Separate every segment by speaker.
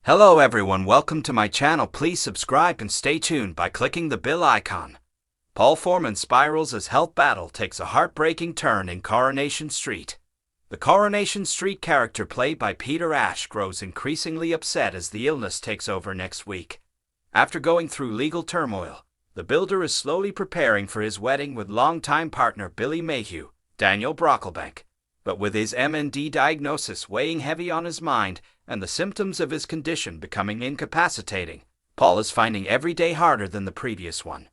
Speaker 1: Hello everyone, welcome to my channel. Please subscribe and stay tuned by clicking the bell icon. Paul Foreman spirals as health battle takes a heartbreaking turn in Coronation Street. The Coronation Street character played by Peter Ash grows increasingly upset as the illness takes over next week. After going through legal turmoil, the builder is slowly preparing for his wedding with longtime partner Billy Mayhew, Daniel Brocklebank. But with his MND diagnosis weighing heavy on his mind and the symptoms of his condition becoming incapacitating, Paul is finding every day harder than the previous one.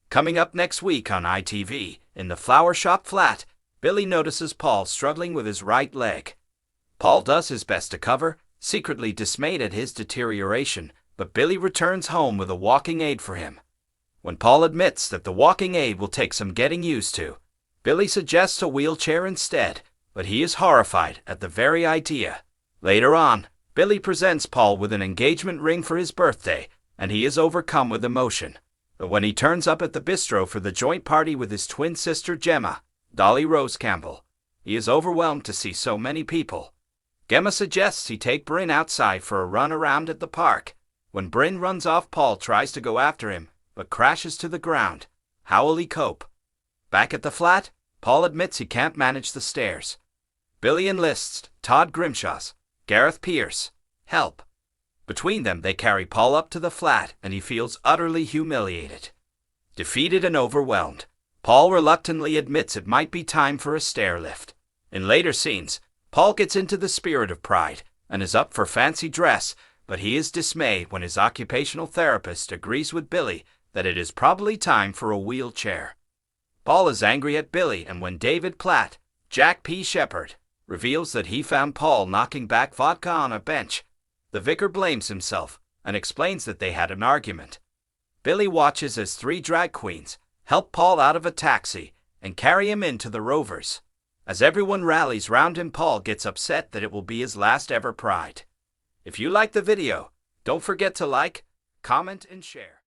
Speaker 1: Coming up next week on ITV, in the flower shop flat, Billy notices Paul struggling with his right leg. Paul does his best to cover, secretly dismayed at his deterioration, but Billy returns home with a walking aid for him. When Paul admits that the walking aid will take some getting used to, Billy suggests a wheelchair instead, but he is horrified at the very idea. Later on, Billy presents Paul with an engagement ring for his birthday, and he is overcome with emotion. But when he turns up at the bistro for the joint party with his twin sister Gemma, Dolly Rose Campbell, he is overwhelmed to see so many people. Gemma suggests he take Bryn outside for a run around at the park. When Bryn runs off, Paul tries to go after him, but crashes to the ground. How will he cope? Back at the flat, Paul admits he can't manage the stairs. Billy enlists Todd Grimshaw's Gareth Pierce help. Between them, they carry Paul up to the flat, and he feels utterly humiliated. Defeated and overwhelmed, Paul reluctantly admits it might be time for a stair lift. In later scenes, Paul gets into the spirit of pride and is up for fancy dress, but he is dismayed when his occupational therapist agrees with Billy that it is probably time for a wheelchair. Paul is angry at Billy, and when David Platt, Jack P. Shepherd, reveals that he found Paul knocking back vodka on a bench, the vicar blames himself and explains that they had an argument. Billy watches as three drag queens help Paul out of a taxi and carry him into the Rovers. As everyone rallies round him, Paul gets upset that it will be his last ever Pride. If you like the video, don't forget to like, comment, and share.